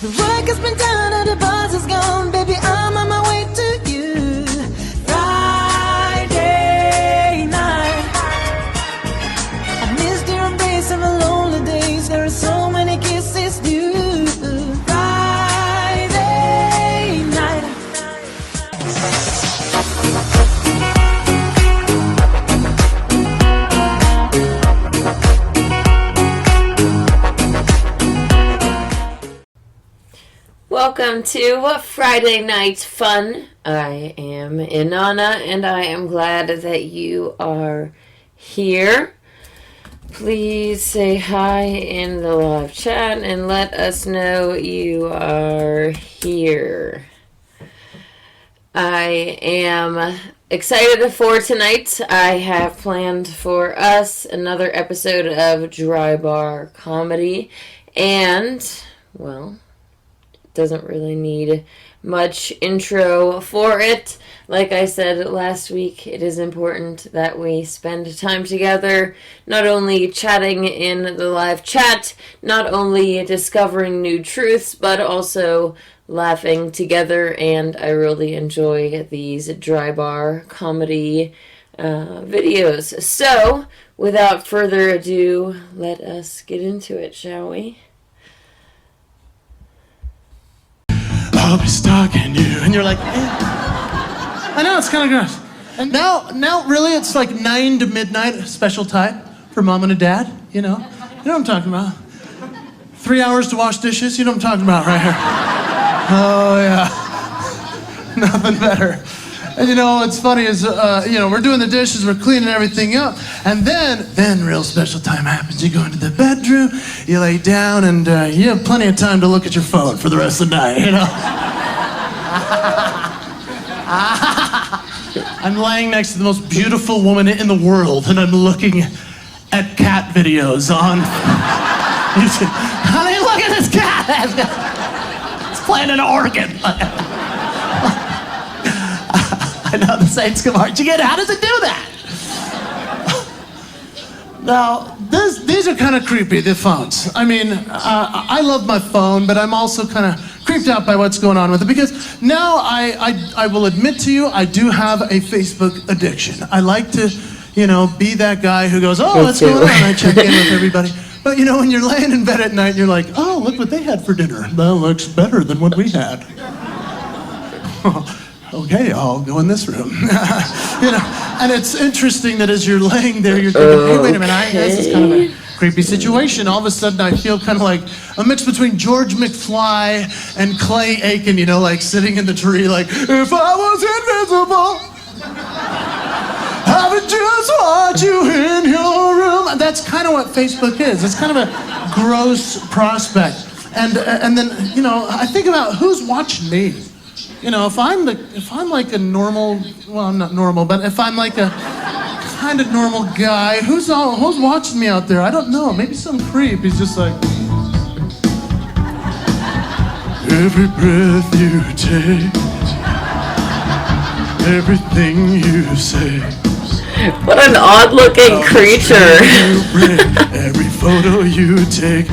The work has been done and the buzz is gone. Baby, I'm on my way to you. Friday night, I missed your embrace of the lonely days. There are so many kisses due. Friday night. Welcome to Friday Night Fun. I am Inanna, and I am glad that you are here. Please say hi in the live chat and let us know you are here. I am excited for tonight. I have planned for us another episode of DryBar comedy, and, well, doesn't really need much intro for it. Like I said last week, it is important that we spend time together, not only chatting in the live chat, not only discovering new truths, but also laughing together, and I really enjoy these DryBar comedy videos. So, without further ado, let us get into it, shall we? I'll be stalking you, and you're like, I know, it's kind of gross. And now, really, it's like 9 to midnight, special time for mom and a dad. You know what I'm talking about. 3 hours to wash dishes. You know what I'm talking about, right here. Oh yeah, nothing better. And you know what's funny is, we're doing the dishes, we're cleaning everything up, and then real special time happens. You go into the bedroom, you lay down, and you have plenty of time to look at your phone for the rest of the night, you know? I'm laying next to the most beautiful woman in the world, and I'm looking at cat videos on YouTube. Honey, look at this cat! It's playing an organ. I know, the Saints come hard. How does it do that? Now, these are kind of creepy, the phones. I mean, I love my phone, but I'm also kind of creeped out by what's going on with it, because now I will admit to you, I do have a Facebook addiction. I like to, be that guy who goes, oh, what's going on? I check in with everybody. But, when you're laying in bed at night, you're like, oh, look what they had for dinner. That looks better than what we had. Okay, I'll go in this room. And it's interesting that as you're laying there, you're thinking, hey, wait a minute, this is kind of a creepy situation. All of a sudden, I feel kind of like a mix between George McFly and Clay Aiken, like sitting in the tree, like, if I was invisible, I would just watch you in your room. And that's kind of what Facebook is. It's kind of a gross prospect. And then, I think about who's watching me. If I'm like a normal, well, I'm not normal, but if I'm like a kind of normal guy, who's watching me out there? I don't know. Maybe some creep. He's just like, every breath you take, everything you say. What an odd-looking creature. Every photo you take,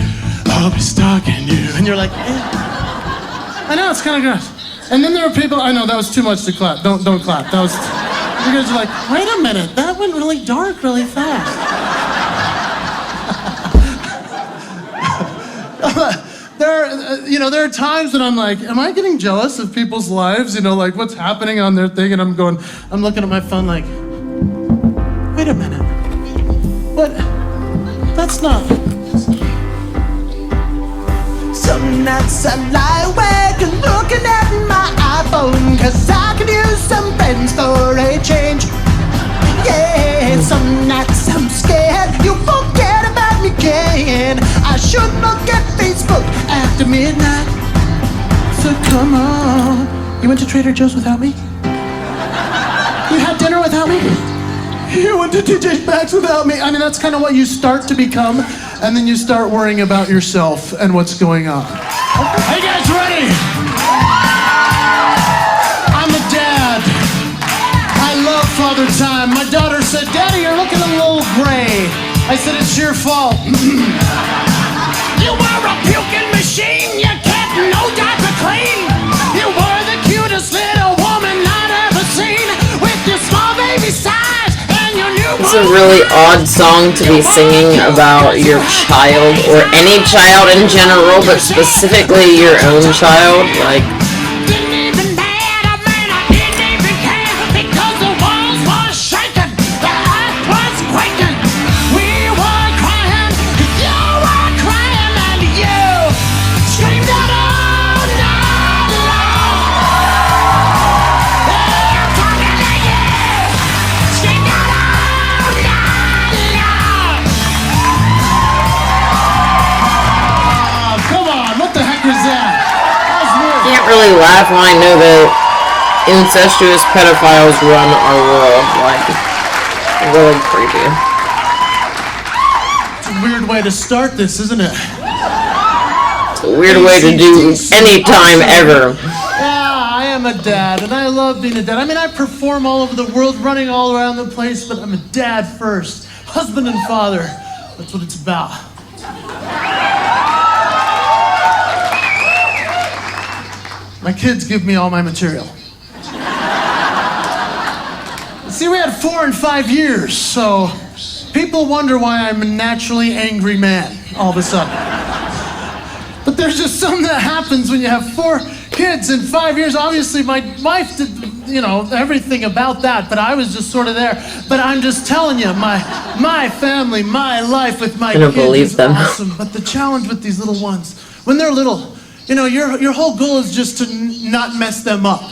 I'll be stalking you. And you're like, I know, it's kind of gross. And then there are people, I know that was too much to clap. Don't clap. That was, you guys are like, wait a minute, that went really dark really fast. There are times that I'm like, am I getting jealous of people's lives? Like what's happening on their thing, and I'm looking at my phone like, wait a minute. What? That's not. Some nights I lie awake and looking at my iPhone, 'cause I could use some friends for a change. Yeah, some nights I'm scared you'll forget about me again. I should look at Facebook after midnight. So come on. You went to Trader Joe's without me? You had dinner without me? You went to TJ Maxx without me? I mean, that's kind of what you start to become, and then you start worrying about yourself and what's going on. Hey guys, ready? I'm a dad. I love Father Time. My daughter said, Daddy, you're looking a little gray. I said, it's your fault. You are a puking machine. You can't know it's a really odd song to be singing about your child, or any child in general, but specifically your own child. Like, really laugh when I know that incestuous pedophiles run our world. Like, really creepy. It's a weird way to start this, isn't it? It's a weird way to do any time ever. Yeah, I am a dad, and I love being a dad. I mean, I perform all over the world, running all around the place, but I'm a dad first. Husband and father. That's what it's about. My kids give me all my material. See, we had 4 and 5 years, so people wonder why I'm a naturally angry man all of a sudden. But there's just something that happens when you have 4 kids in 5 years. Obviously, my wife did, everything about that, but I was just sort of there. But I'm just telling you, my family, my life with my kids is awesome. But the challenge with these little ones, when they're little, your whole goal is just to not mess them up,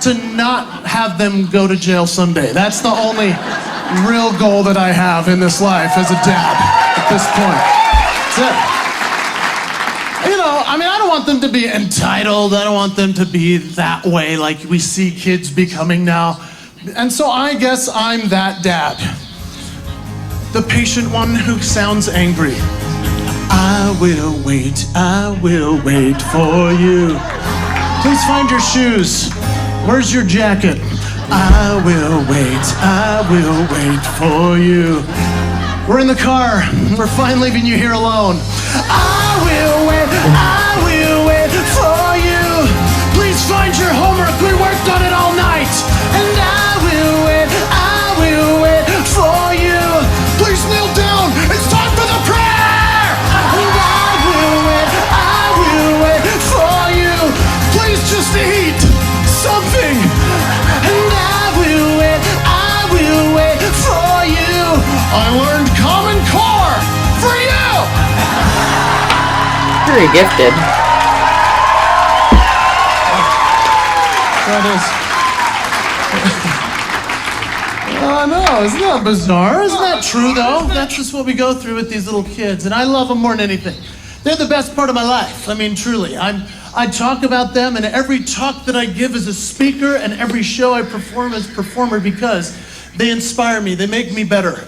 to not have them go to jail someday. That's the only real goal that I have in this life as a dad at this point. That's it. I don't want them to be entitled. I don't want them to be that way like we see kids becoming now. And so I guess I'm that dad. The patient one who sounds angry. I will wait for you. Please find your shoes. Where's your jacket? I will wait for you. We're in the car. We're fine leaving you here alone. I will wait for you. Please find your homework. We worked on it all night. And I will wait for you. Please kneel down. It's time for the prayer. Just eat something, and I will wait for you. I learned Common Core for you. Very gifted. That is. I know, isn't that bizarre? Isn't that true, though? That's just what we go through with these little kids, and I love them more than anything. They're the best part of my life. I mean, truly. I talk about them, and every talk that I give as a speaker and every show I perform as a performer, because they inspire me. They make me better.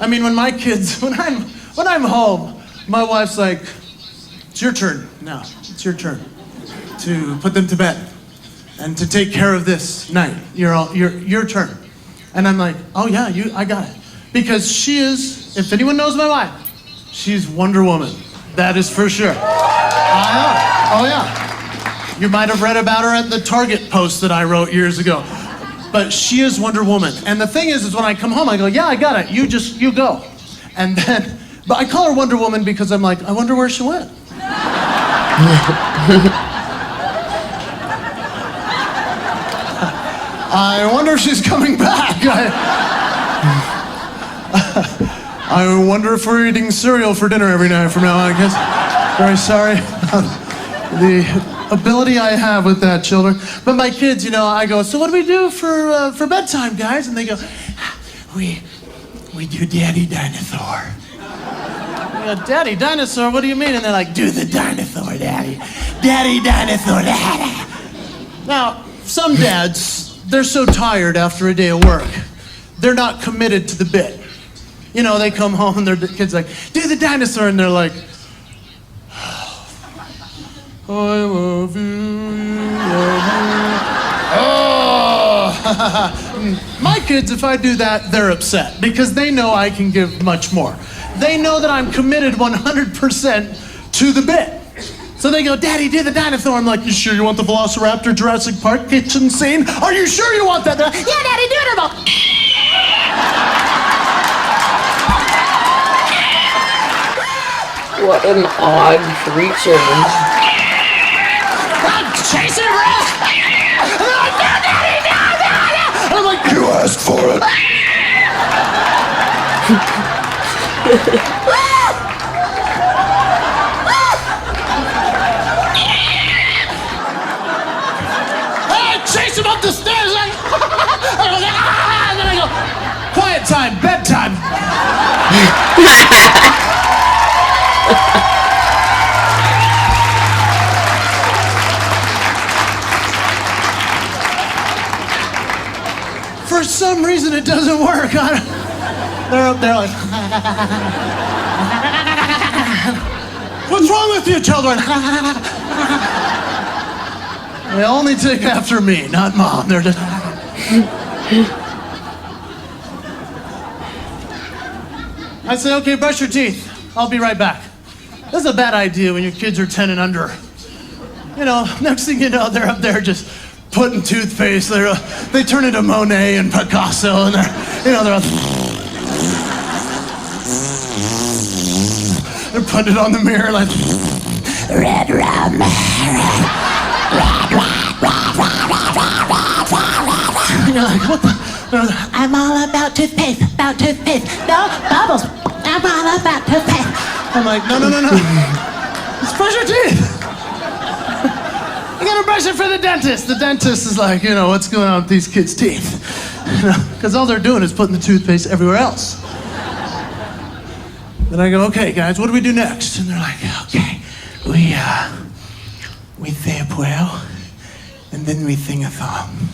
I mean, when my kids, when I'm home, my wife's like, it's your turn now. It's your turn to put them to bed and to take care of this night. Your turn. And I'm like, oh yeah, I got it. Because she is, if anyone knows my wife, she's Wonder Woman. That is for sure. Oh yeah. You might have read about her at the Target post that I wrote years ago. But she is Wonder Woman. And the thing is when I come home, I go, yeah, I got it. You go. And then, but I call her Wonder Woman because I'm like, I wonder where she went. I wonder if she's coming back. I wonder if we're eating cereal for dinner every night from now on, I guess. Very sorry. The ability I have with that, children. But my kids, I go, so what do we do for bedtime, guys? And they go, we do Daddy Dinosaur. I go, Daddy Dinosaur, what do you mean? And they're like, do the dinosaur, Daddy. Daddy Dinosaur, Daddy. Now, some dads, they're so tired after a day of work, they're not committed to the bit. They come home and their kid's like, do the dinosaur, and they're like, I love you, Oh. My kids, if I do that, they're upset because they know I can give much more. They know that I'm committed 100% to the bit. So they go, Daddy, do the dinosaur. I'm like, you sure you want the Velociraptor Jurassic Park kitchen scene? Are you sure you want that? Yeah, Daddy, do it. What an odd creature. I'm chasing around. And I'm like, you asked for it. I chase him up the stairs. And then I go, quiet time, bedtime. For some reason, it doesn't work. They're up there like, what's wrong with you, children? They only take after me, not mom. They're just. I say, okay, brush your teeth. I'll be right back. That's a bad idea when your kids are 10 and under. You know, next thing you know, they're up there just putting toothpaste. They turn into Monet and Picasso, and they're putting it on the mirror like red rum. You're like, what the? I'm all about toothpaste, No bubbles. I'm all about toothpaste. I'm like, no. Just brush your teeth. You gotta brush it for the dentist. The dentist is like, what's going on with these kids' teeth? Because all they're doing is putting the toothpaste everywhere else. Then I go, okay, guys, what do we do next? And they're like, okay, we say a prayer, and then we sing a song.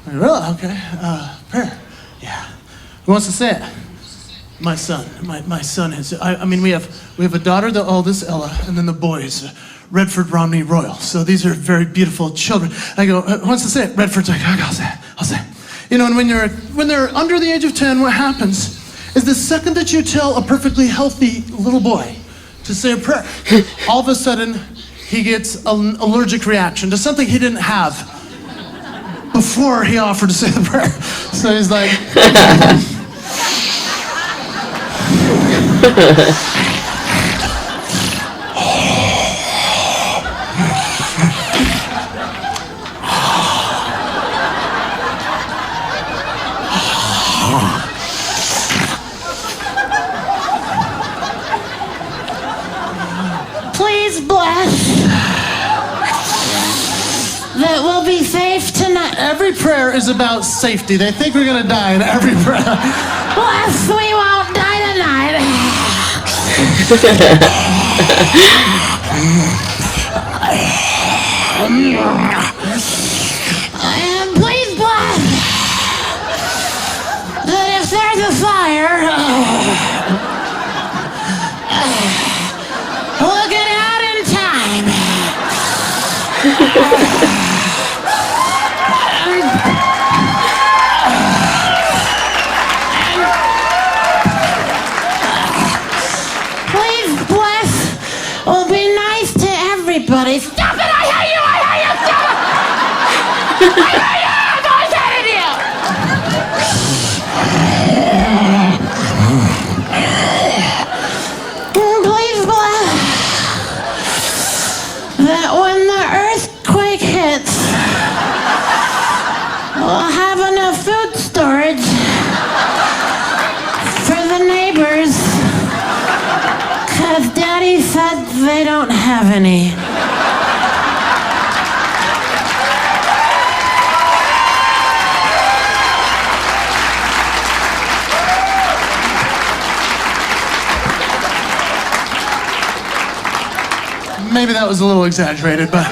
I go, really? Okay, prayer. Yeah. Who wants to say it? My son. My son is. I mean, we have a daughter, the oldest, Ella, and then the boys, Redford, Romney, Royal. So these are very beautiful children. I go, who wants to say it? Redford's like, I'll say it. And when they're under the age of 10, what happens is the second that you tell a perfectly healthy little boy to say a prayer, all of a sudden he gets an allergic reaction to something he didn't have before he offered to say the prayer. So he's like, Please bless that we'll be safe tonight. every prayer is about safety. They think we're gonna die in every prayer. Bless we won't die tonight. And please bless that if there's a fire, we'll get out in time. Please bless. We'll be nice to everybody. Stop it! I hate you! Stop it! I hate you! I've always hated you! Please bless that when the earthquake hits, we'll have enough food storage for the neighbors, 'cause Daddy said they don't have any. Maybe that was a little exaggerated, but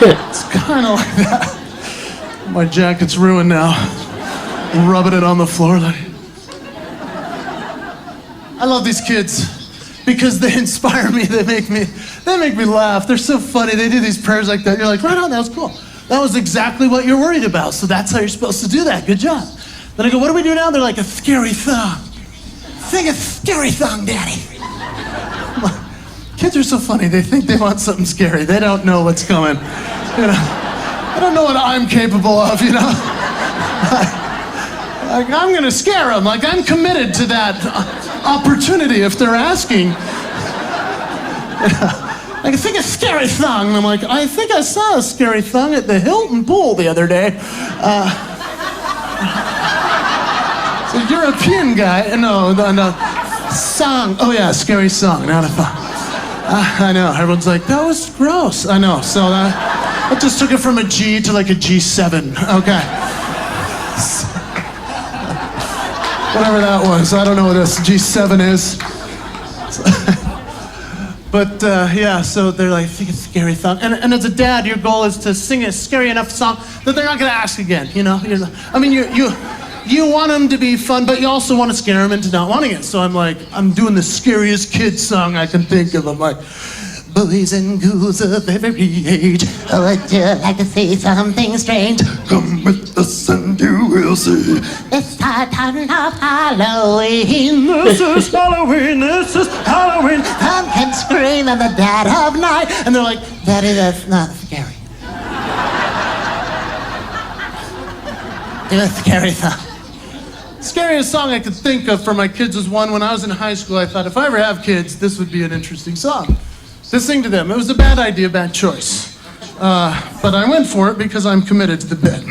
it's kind of like that. My jacket's ruined now. Rubbing it on the floor like. I love these kids because they inspire me. They make me laugh. They're so funny. They do these prayers like that. You're like, right on, that was cool. That was exactly what you're worried about. So that's how you're supposed to do that. Good job. Then I go, what do we do now? They're like, a scary song. Sing a scary song, Daddy. Kids are so funny. They think they want something scary. They don't know what's coming. I don't know what I'm capable of, I'm gonna scare them. Like, I'm committed to that opportunity if they're asking. Like, sing a scary song. And I'm like, I think I saw a scary song at the Hilton pool the other day. It's a European guy. No, song. Oh yeah, scary song, not a song. I know. Everyone's like, that was gross. I know. So I just took it from a G to like a G7. Okay. Whatever that was. I don't know what this G7 is. But yeah, so they're like, sing a scary song. And as a dad, your goal is to sing a scary enough song that they're not going to ask again, you know? I mean, you want them to be fun, but you also want to scare them into not wanting it. So I'm like, I'm doing the scariest kid song I can think of. I'm like, boys and girls of every age, would you like to see something strange? Come with us and you will see. It's the time of Halloween. This is Halloween. This is Halloween. Pumpkin scream in the dead of night. And they're like, Daddy, that's not scary. Do a scary song. Scariest song I could think of for my kids was one when I was in high school. I thought if I ever have kids, this would be an interesting song to sing to them. It was a bad idea, bad choice. But I went for it because I'm committed to the bit.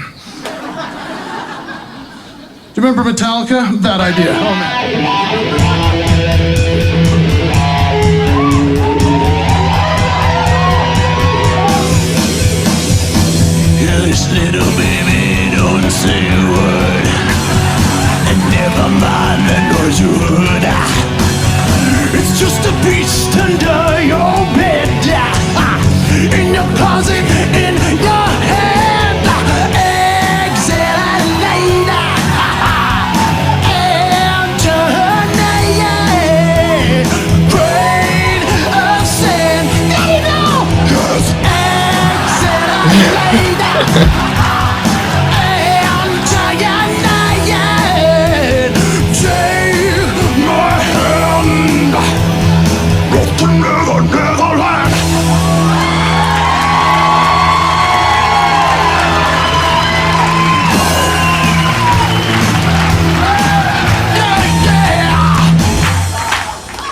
Do you remember Metallica? Bad idea. Oh, man. This little baby don't say a word. And never mind the noise you heard. It's just a beast under your bed. In your closet, in your head. Exhalate. Enter her night. Grain of sand. There you go. Yes. Exhalate.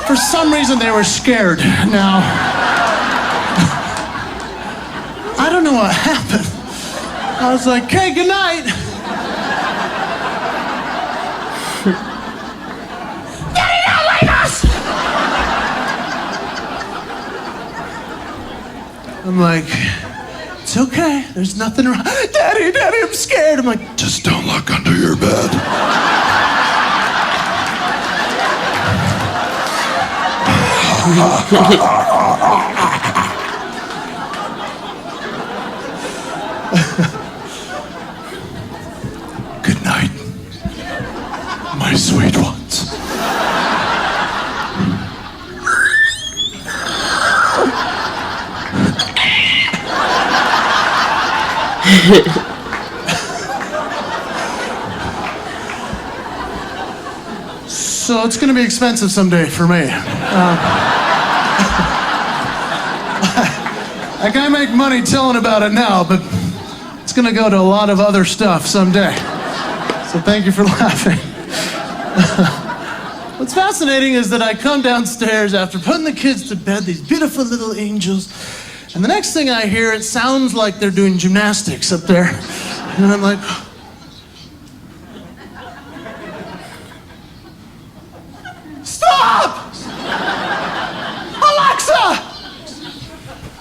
For some reason, they were scared. Now, I don't know what happened. I was like, "Okay, good night." Daddy, don't leave us! I'm like, "It's okay. There's nothing wrong." Daddy, I'm scared. I'm like, "Just don't look under your bed." Good night, my sweet ones. So it's going to be expensive someday for me. I can't make money telling about it now, but it's going to go to a lot of other stuff someday. So thank you for laughing. What's fascinating is that I come downstairs after putting the kids to bed, these beautiful little angels, and the next thing I hear, it sounds like they're doing gymnastics up there. And I'm like, stop! Alexa!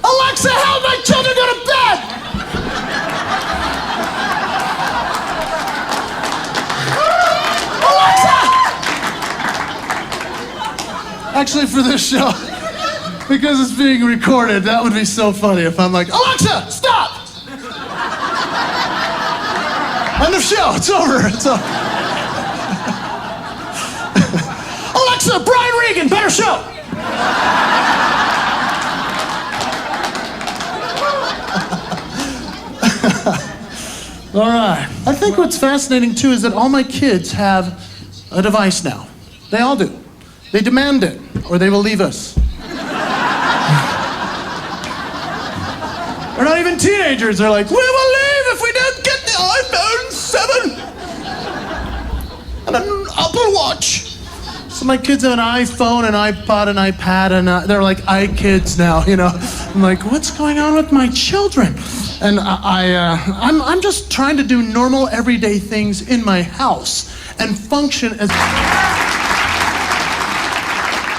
Alexa, help my children go to bed! Alexa! Actually, for this show, because it's being recorded, that would be so funny if I'm like, Alexa, stop! End of show, it's over. Alexa, Brian Regan, better show! All right. I think what's fascinating, too, is that all my kids have a device now. They all do. They demand it, or they will leave us. They're not even teenagers. They're like, we will leave if we don't get the iPhone 7 and an Apple Watch. So my kids have an iPhone, an iPod, an iPad, and they're like iKids now, you know. I'm like, what's going on with my children? And I'm just trying to do normal everyday things in my house and function as...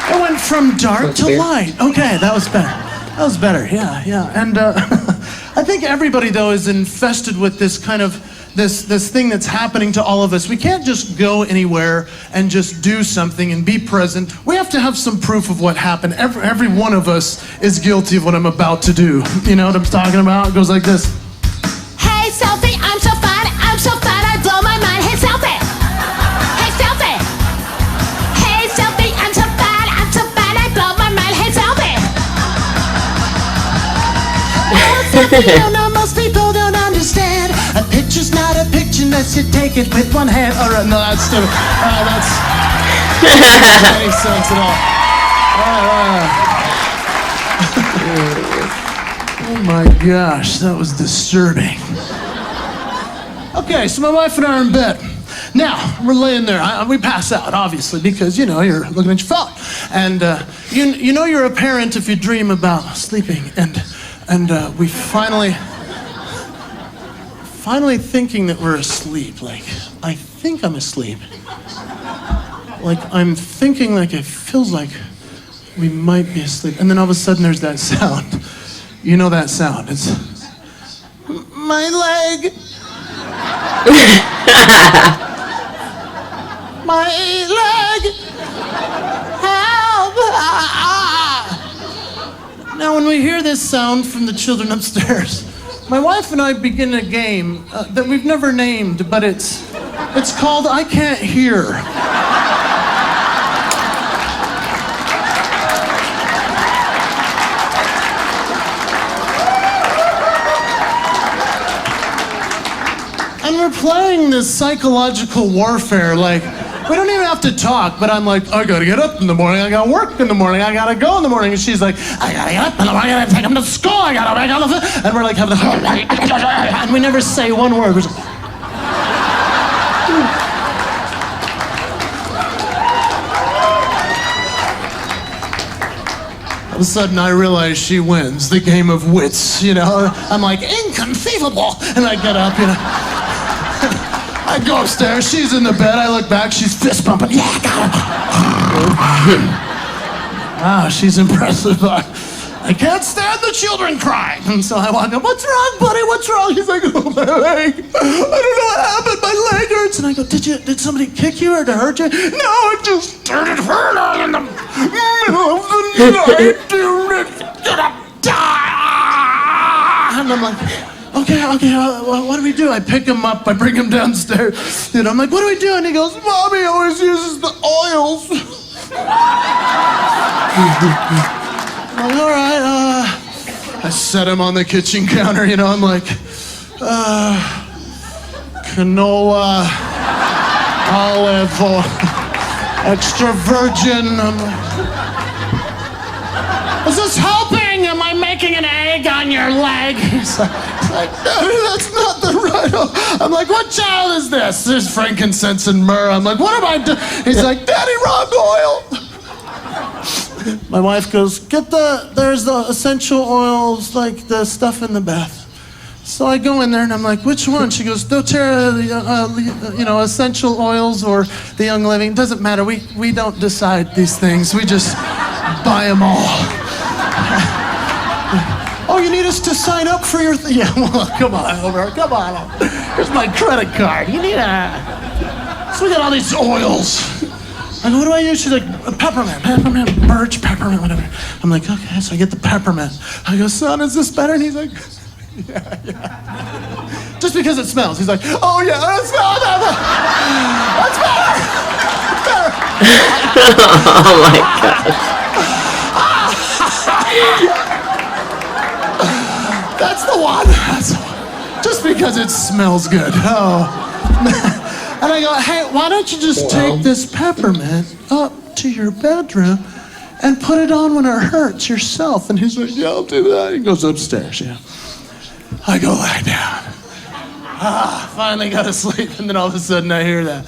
It went from dark to light. Okay, that was better. That was better, yeah. And I think everybody, though, is infested with this kind of, this thing that's happening to all of us. We can't just go anywhere and just do something and be present. We have to have some proof of what happened. Every one of us is guilty of what I'm about to do. You know what I'm talking about? It goes like this. Hey, selfie, I'm so fine, I blow my mind. Hey, selfie. Hey, selfie. Hey, selfie, I'm so fine, I blow my mind. Hey, selfie. Oh, selfie, you know most people don't understand. A picture's not a picture unless you take it with one hand. All right, no, that's stupid. That's doesn't make any sense at all. Oh my gosh, that was disturbing. Okay, so my wife and I are in bed. Now, we're laying there. We pass out, obviously, because, you know, you're looking at your phone. And you know you're a parent if you dream about sleeping. And we finally thinking that we're asleep. Like, I think I'm asleep. Like, I'm thinking like it feels like we might be asleep. And then all of a sudden there's that sound. You know that sound. It's my leg. My leg. Help. Now when we hear this sound from the children upstairs, my wife and I begin a game that we've never named, but it's called I Can't Hear. And we're playing this psychological warfare, like, we don't even have to talk, but I'm like, I gotta get up in the morning, I gotta work in the morning, I gotta go in the morning, and she's like, I gotta get up in the morning, I gotta take him to school, I gotta make all of it, and we're like having the, and we never say one word. We're just, all of a sudden I realize she wins the game of wits, you know? I'm like, inconceivable, and I get up, you know? I go upstairs, she's in the bed, I look back, she's fist pumping. Yeah, I got it. Wow, she's impressive. I can't stand the children crying. And so I walk up, what's wrong, buddy, what's wrong? He's like, oh, my leg. I don't know what happened, my leg hurts. And I go, did somebody kick you or to hurt you? No, it just started hurting in the middle of the night. And I'm like, okay, what do we do? I pick him up, I bring him downstairs. And I'm like, what do we do? And he goes, Mommy always uses the oils. I'm like, all right, I set him on the kitchen counter, you know, I'm like, canola, olive oil, extra virgin. I'm like, is this helping? Am I making an egg on your leg? He's like, Daddy, that's not the right oil. I'm like, what child is this? There's frankincense and myrrh. I'm like, what am I doing? He's like, Daddy, wrong oil. My wife goes, there's the essential oils, like the stuff in the bath. So I go in there and I'm like, which one? She goes, doTERRA, essential oils or the Young Living. Doesn't matter, we don't decide these things. We just buy them all. Oh, you need us to sign up for your yeah, well, come on over, come on. Here's my credit card. You need so we got all these oils. I go, what do I use? She's like, peppermint, birch, peppermint, whatever. I'm like, okay, so I get the peppermint. I go, son, is this better? And he's like, yeah. Just because it smells. He's like, oh yeah, that's better. Oh my gosh. That's the one. Just because it smells good. Oh. And I go, hey, why don't you just take this peppermint up to your bedroom and put it on when it hurts yourself? And he's like, yeah, I'll do that. He goes upstairs, yeah. I go lie down. Finally got to sleep. And then all of a sudden I hear that.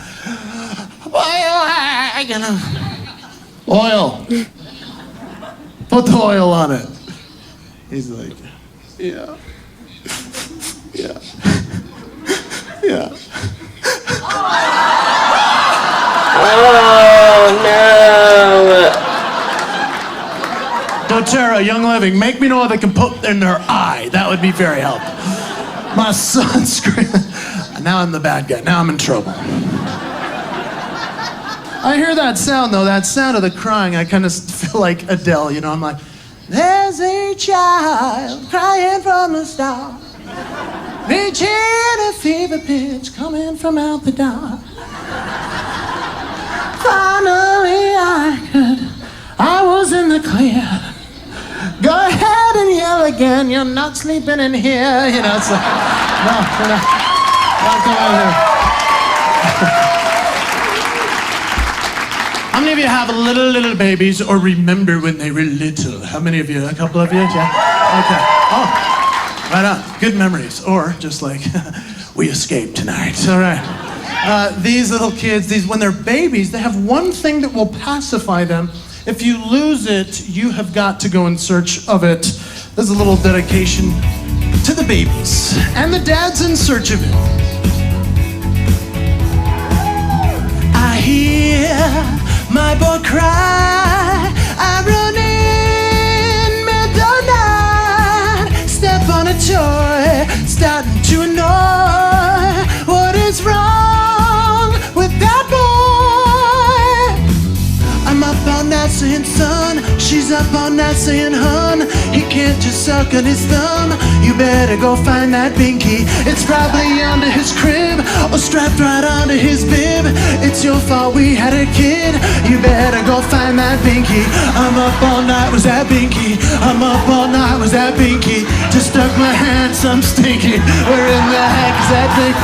Oil. Put the oil on it. He's like, yeah. Yeah. Yeah. Oh, no. doTERRA, Young Living, make me know what they can put in their eye. That would be very helpful. My son's screaming. Now I'm the bad guy. Now I'm in trouble. I hear that sound, though, that sound of the crying. I kind of feel like Adele, you know. I'm like, there's a child crying from the start, reaching a fever pitch coming from out the dark. Finally I was in the clear. Go ahead and yell again, you're not sleeping in here. You know, it's like, no, you're not. Don't come out here. How many of you have little babies or remember when they were little? How many of you? A couple of you? Yeah? Okay. Oh, right on. Good memories. Or just like, we escaped tonight. All right. These little kids, when they're babies, they have one thing that will pacify them. If you lose it, you have got to go in search of it. There's a little dedication to the babies. And the dad's in search of it. I hear my boy cry, I run in midnight, step on a toy, starting to annoy. What is wrong with that boy? I'm up all night saying son, she's up all night saying hun. He can't just suck on his thumb, you better go find that Binky. It's probably under his crib, or strapped right onto his bib. It's your fault we had a kid, you better go find that Binky. I'm up all night, was that Binky? I'm up all night, was that Binky? Just stuck my hand, some stinky. Where in the heck is that Binky?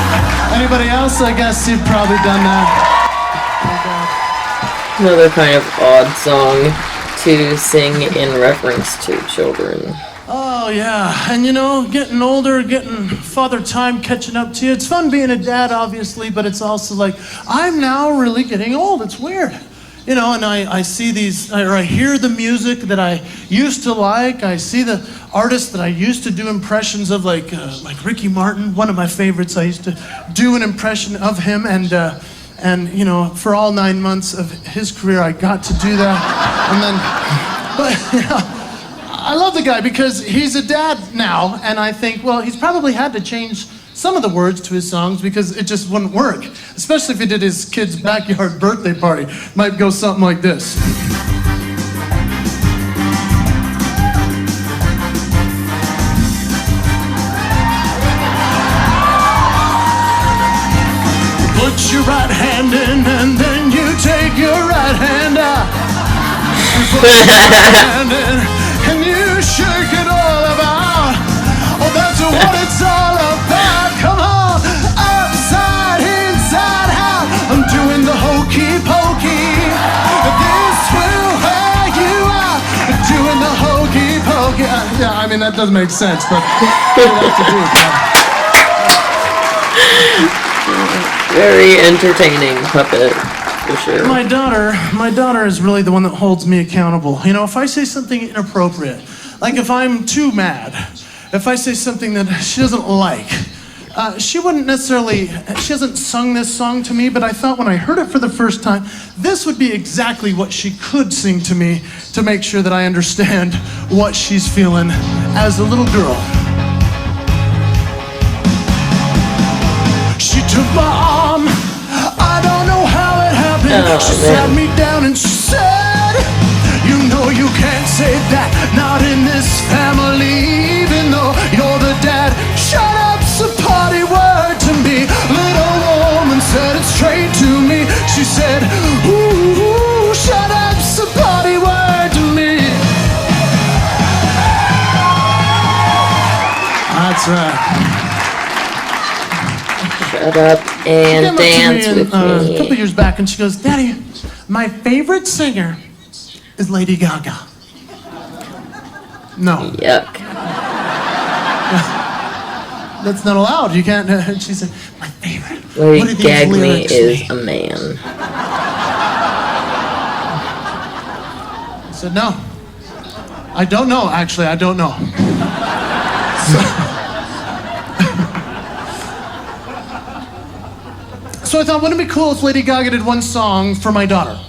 Anybody else? I guess you've probably done that. Another kind of odd song to sing in reference to children. Oh, yeah. And you know, getting older, getting father time catching up to you. It's fun being a dad, obviously, but it's also like, I'm now really getting old. It's weird. You know, and I see these, or I hear the music that I used to like. I see the artists that I used to do impressions of, like Ricky Martin, one of my favorites. I used to do an impression of him, and you know, for all 9 months of his career, I got to do that. And then, but you know, I love the guy because he's a dad now, and I think, well, he's probably had to change some of the words to his songs because it just wouldn't work. Especially if he did his kid's backyard birthday party. Might go something like this. Put your right hand in and then you take your right hand out. You put your right hand in and you shake it all about. Oh, that's what it's all about. Come on, upside, inside out. I'm doing the hokey pokey. This will wear you out. Doing the hokey pokey. Yeah, I mean that doesn't make sense, but you have to do it. Very entertaining puppet, for sure. My daughter is really the one that holds me accountable. You know, if I say something inappropriate, like if I'm too mad, if I say something that she doesn't like, she hasn't sung this song to me, but I thought when I heard it for the first time, this would be exactly what she could sing to me to make sure that I understand what she's feeling as a little girl. She took my arm, I don't know how it happened. She sat me down and she said, you know you can't say that, not in this family, even though you're the dad. Shut up's a party word to me. Little woman said it straight to me. She said, ooh, shut up's a party word to me. That's right. Shut up and dance with me. A couple years back, and she goes, Daddy, my favorite singer is Lady Gaga. No. Yuck. That's not allowed. You can't. She said, my favorite. Lady Gaga is a man. said, no. I don't know, actually, I don't know. So I thought, wouldn't it be cool if Lady Gaga did one song for my daughter?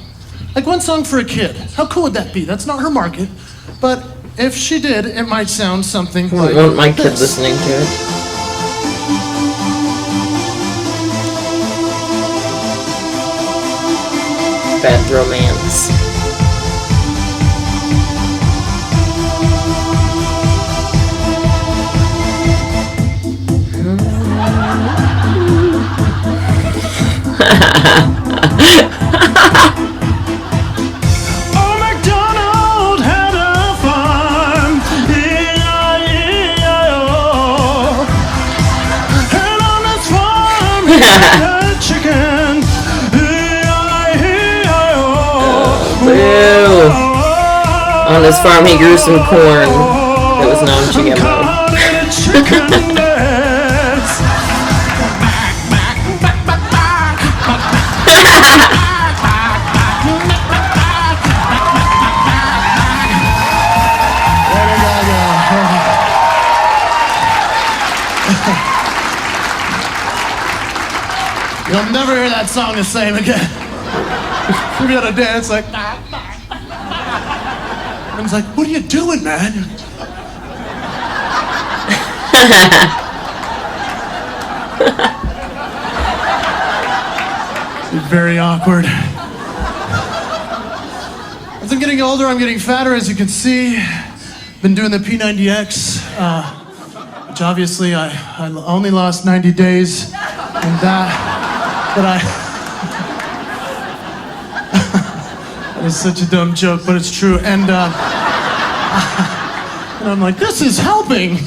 Like one song for a kid. How cool would that be? That's not her market. But if she did, it might sound something I like want my kid this. listening to it. Bad Romance. Oh, MacDonald had a farm, E-I-E-I-O. And on this farm he had a chicken, E-I-E-I-O. Ew. On his farm, he grew some corn that was non-GMO. Caught in a chicken dance. You'll never hear that song the same again. We'll be able to dance like. And it's like, what are you doing, man? It's very awkward. As I'm getting older, I'm getting fatter, as you can see. Been doing the P90X, which obviously I only lost 90 days, and that is such a dumb joke, but it's true. And I'm like, this is helping.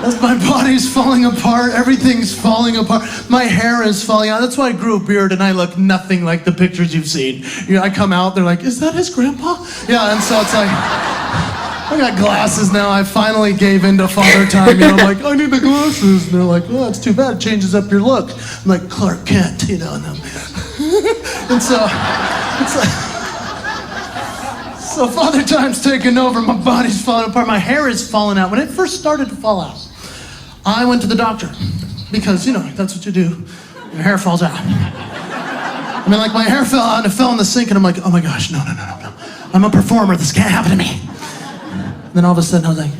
As my body's falling apart, everything's falling apart. My hair is falling out. That's why I grew a beard and I look nothing like the pictures you've seen. You know, I come out, they're like, is that his grandpa? Yeah, and so it's like, I got glasses now. I finally gave in to father time. You know, I'm like, I need the glasses. And they're like, oh, it's too bad. It changes up your look. I'm like, Clark Kent, you know. And so, it's like, so father time's taking over. My body's falling apart. My hair is falling out. When it first started to fall out, I went to the doctor because, you know, that's what you do. Your hair falls out. I mean, like, my hair fell out and it fell in the sink, and I'm like, oh my gosh, no. I'm a performer. This can't happen to me. And then all of a sudden I was like,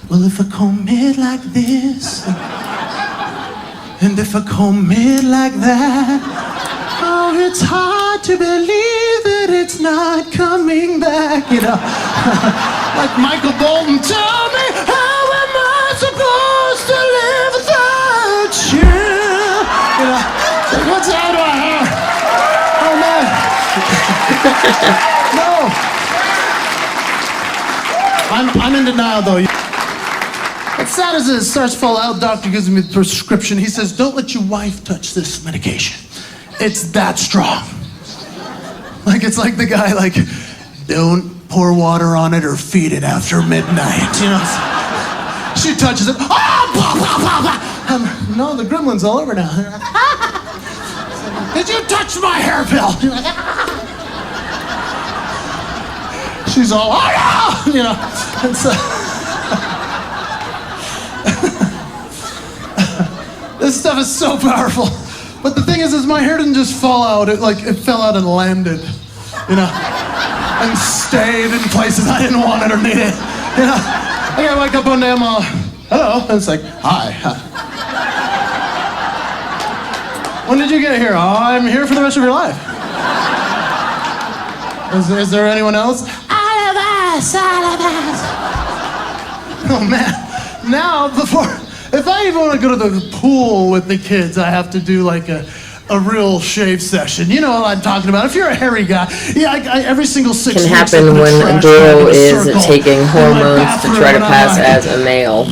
well, if I comb it like this, and if I comb it like that, oh, it's hard to believe that it's not coming back, you know. Like Michael Bolton, tell me, how am I supposed to live without you? You know, like, what's out of my hair? Oh, man. No. I'm in denial, though. As sad as it starts to fall out, doctor gives me the prescription. He says, don't let your wife touch this medication. It's that strong. Like, it's like the guy, like, don't pour water on it or feed it after midnight, you know? She touches it. No, the gremlin's all over now. Did you touch my hair pill? She's all, oh no! You know, and so this stuff is so powerful. But the thing is my hair didn't just fall out. It fell out and landed, you know, and stayed in places I didn't want it or need it. You know, I wake up one day, I'm all, hello, and it's like, hi. When did you get here? Oh, I'm here for the rest of your life. Is there anyone else? Oh man, now if I even want to go to the pool with the kids, I have to do like a real shave session. You know what I'm talking about. If you're a hairy guy, yeah, every single 6 Can weeks. happen when a girl is taking hormones to try to pass as a male.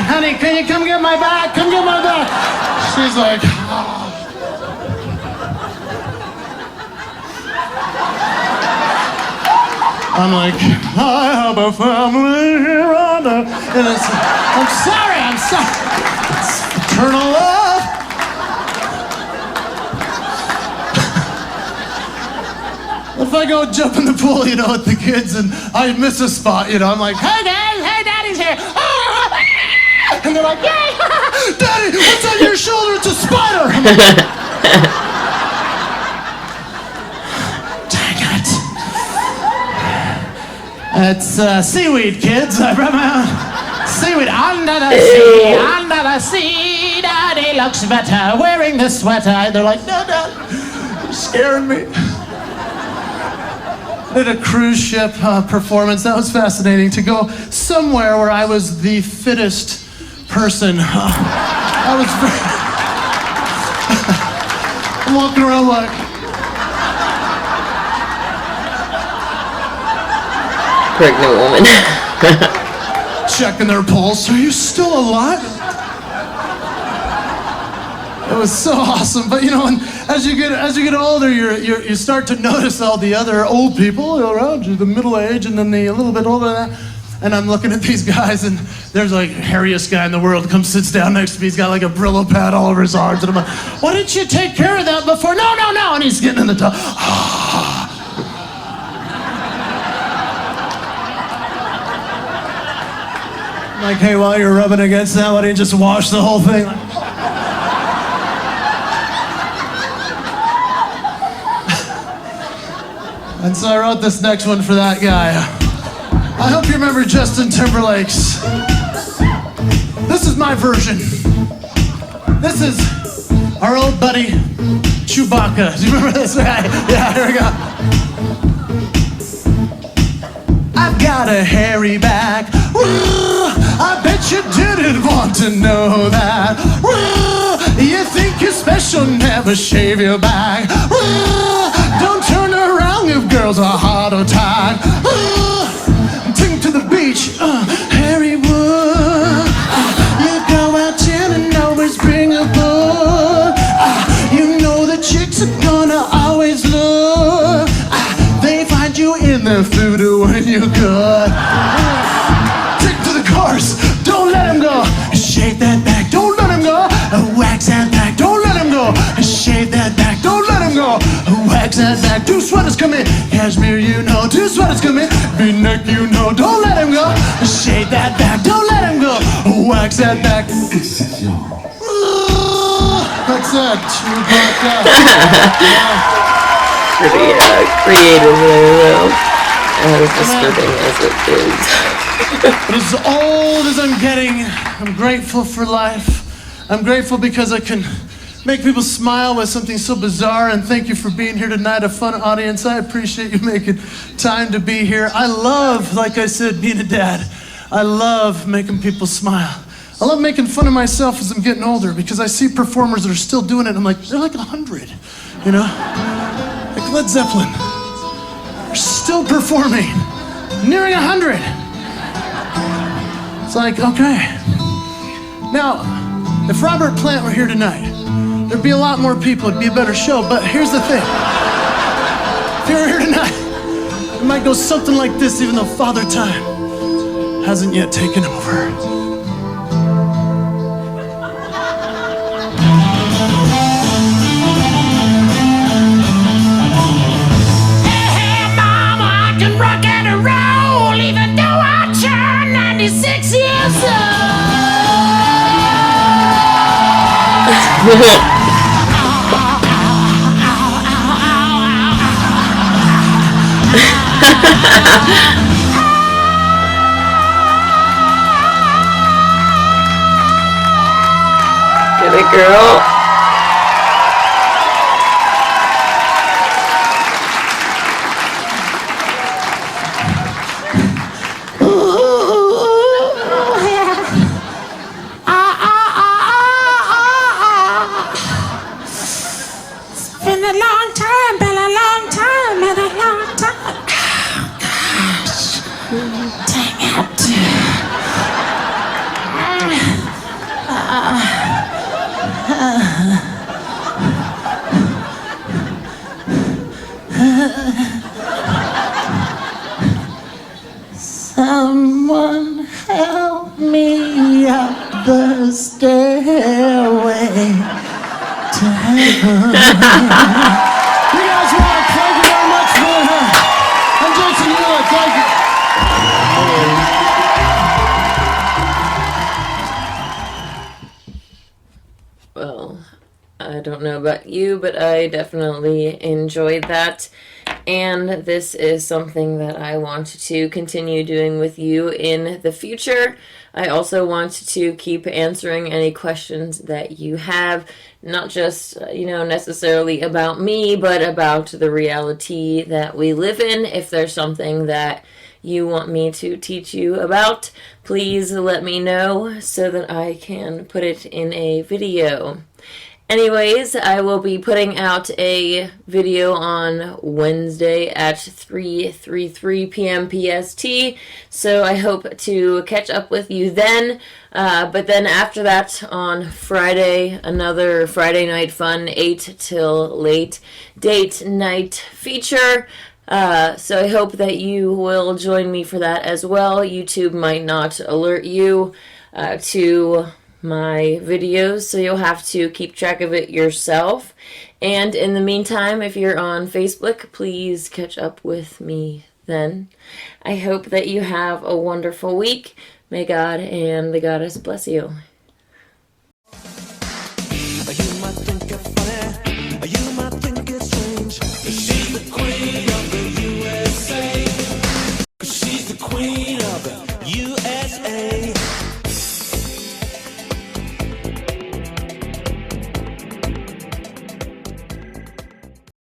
Honey, can you come get my bag? Come get my bag. She's like, oh. I'm like, I have a family here on earth. And it's, I'm sorry. It's eternal love. If I go jump in the pool, you know, with the kids and I miss a spot, you know, I'm like, hey guys, hey, Daddy's here. And they're like, yay, Daddy, what's on your shoulder? It's a spider. I'm like, dang it. It's seaweed, kids. I brought my own seaweed. Under the sea, Daddy looks better wearing the sweater. They're like, no, you're scaring me. Did a cruise ship performance. That was fascinating to go somewhere where I was the fittest person. I was I'm walking around like Pregnant woman. checking their pulse. Are you still alive? It was so awesome, but you know, and as you get older, you start to notice all the other old people around you, the middle age, and then the a little bit older than that. And I'm looking at these guys, and there's like hairiest guy in the world comes sits down next to me. He's got like a Brillo pad all over his arms, and I'm like, "Why didn't you take care of that before?" No. And he's getting in the tub. I'm like, hey, while you're rubbing against that, why don't you just wash the whole thing? And so I wrote this next one for that guy. I hope you remember Justin Timberlake's. This is my version. This is our old buddy, Chewbacca. Do you remember this guy? Yeah, here we go. I've got a hairy back. I bet you didn't want to know that. You think you're special, never shave your back. Don't turn around if girls are hot or tired. Take to the beach, Harry Wood. You go out and always bring a book. You know the chicks are gonna always look. They find you in the food when you're good. Take to the cars, don't let him go. Shave that back, don't let him go. Wax that back, don't let him go. Shave that back, don't let him go. Wax that back, 2 sweaters come in. Cashmere, you know, 2 sweaters come in. V-neck, you know, don't let him go. Shave that back, don't let him go. Wax that back. That's it, Chewbacca. Pretty creative there, though. As disturbing as it is. But as old as I'm getting, I'm grateful for life. I'm grateful because I can make people smile with something so bizarre, and thank you for being here tonight, a fun audience. I appreciate you making time to be here. I love, like I said, being a dad. I love making people smile. I love making fun of myself as I'm getting older because I see performers that are still doing it, and I'm like, they're like 100, you know? Like Led Zeppelin. They're still performing, nearing 100. It's like, okay. Now, if Robert Plant were here tonight, there'd be a lot more people, it'd be a better show, but here's the thing. If you were here tonight, it might go something like this, even though Father Time hasn't yet taken over. Hey, mama, I can rock and roll, even though I turn 96 years old. Get it, girl. Someone help me up the stairway to heaven. You guys rock. Thank you very much for I'm Jason Hewitt. Thank you. Well, I don't know about you, but I definitely enjoyed that. And this is something that I want to continue doing with you in the future. I also want to keep answering any questions that you have, not just, necessarily about me, but about the reality that we live in. If there's something that you want me to teach you about, please let me know so that I can put it in a video. Anyways, I will be putting out a video on Wednesday at 3:33 p.m. PST, so I hope to catch up with you then. But then after that, on Friday, another Friday Night Fun 8 till late date night feature. So I hope that you will join me for that as well. YouTube might not alert you to my videos, so you'll have to keep track of it yourself. And in the meantime, if you're on Facebook, please catch up with me then. I hope that you have a wonderful week. May God and the Goddess bless you.